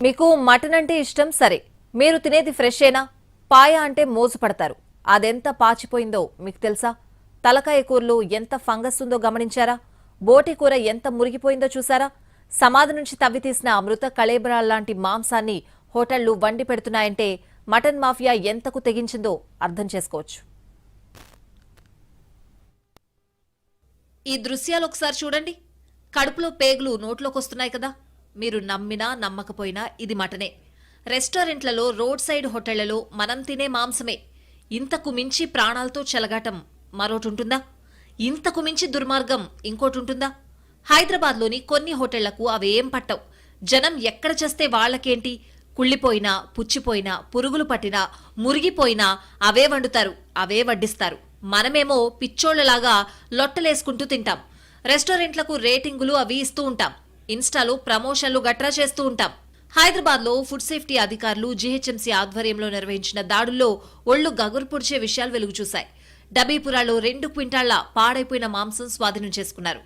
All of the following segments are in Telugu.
మీకు మటన్ అంటే ఇష్టం సరే, మీరు తినేది ఫ్రెషేనా? పాయ అంటే మోసపడతారు. అదెంత పాచిపోయిందో మీకు తెలుసా? తలకాయ కూరలు ఎంత ఫంగస్ ఉందో గమనించారా? బోటి కూర ఎంత మురిగిపోయిందో చూసారా? సమాధి నుంచి తవ్వి తీసిన మృత కళేబరాల్లాంటి మాంసాన్ని హోటళ్లు వండి పెడుతున్నాయంటే మటన్ మాఫియా ఎంతకు తెగించిందో అర్థం చేసుకోవచ్చు. ఈ దృశ్యాలు ఒకసారి చూడండి. కడుపులో పేగులు నోట్లోకొస్తున్నాయి కదా. మీరు నమ్మినా నమ్మకపోయినా ఇది మటనే. రెస్టారెంట్లలో, రోడ్ సైడ్ హోటళ్లలో మనం తినే మాంసమే. ఇంతకు మించి ప్రాణాలతో చెలగాటం మరోటుంటుందా? ఇంతకు మించి దుర్మార్గం ఇంకోటుంటుందా? హైదరాబాద్లోని కొన్ని హోటళ్లకు అవేం పట్టవు. జనం ఎక్కడ చేస్తే వాళ్లకేంటి? కుళ్ళిపోయినా, పుచ్చిపోయినా, పురుగులు పట్టినా, మురిగిపోయినా అవే వండుతారు, అవే వడ్డిస్తారు. మనమేమో పిచ్చోళ్లలాగా లొట్టలేసుకుంటూ తింటాం. రెస్టారెంట్లకు రేటింగులు అవి ఇస్తూ ఉంటాం. ఇన్స్టాలో ప్రమోషన్లు గట్రా చేస్తూ ఉంటాం. హైదరాబాద్లో ఫుడ్ సేఫ్టీ అధికారులు జీహెచ్ఎంసీ ఆధ్వర్యంలో నిర్వహించిన దాడుల్లో ఒళ్లు గగురు పొడిచే విషయాలు వెలుగు చూశాయి. డబీపురాలో 2 క్వింటాళ్ల పాడైపోయిన మాంసం స్వాధీనం చేసుకున్నారు.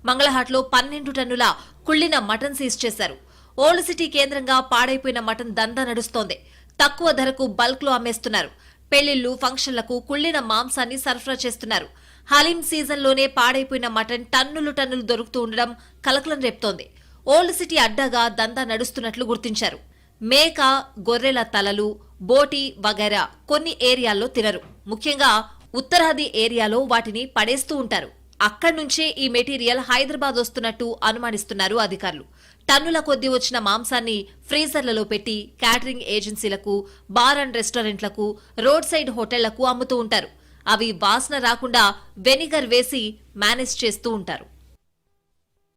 మంగళహాట్లో 12 టన్నుల కుళ్లిన మటన్ సీజ్ చేశారు. ఓల్డ్ సిటీ కేంద్రంగా పాడైపోయిన మటన్ దందా నడుస్తోంది. తక్కువ ధరకు బల్క్ లో అమ్మేస్తున్నారు. పెళ్లిళ్లు, ఫంక్షన్లకు కుళ్లిన మాంసాన్ని సరఫరా చేస్తున్నారు. హలీం సీజన్లోనే పాడైపోయిన మటన్ టన్నులు దొరుకుతూ ఉండడం కలకలం రేపుతోంది. ఓల్డ్ సిటీ అడ్డాగా దందా నడుస్తున్నట్లు గుర్తించారు. మేక, గొర్రెల తలలు, బోటి వగైరా కొన్ని ఏరియాల్లో తినరు. ముఖ్యంగా ఉత్తరాది ఏరియాలో వాటిని పడేస్తూ ఉంటారు. అక్కడి నుంచే ఈ మెటీరియల్ హైదరాబాద్ వస్తున్నట్టు అనుమానిస్తున్నారు అధికారులు. టన్నుల కొద్దీ వచ్చిన మాంసాన్ని ఫ్రీజర్లలో పెట్టి క్యాటరింగ్ ఏజెన్సీలకు, బార్ అండ్ రెస్టారెంట్లకు, రోడ్ సైడ్ హోటళ్లకు అమ్ముతూ ఉంటారు. అవి వాసన రాకుండా వెనిగర్ వేసి మేనేజ్ చేస్తూ ఉంటారు.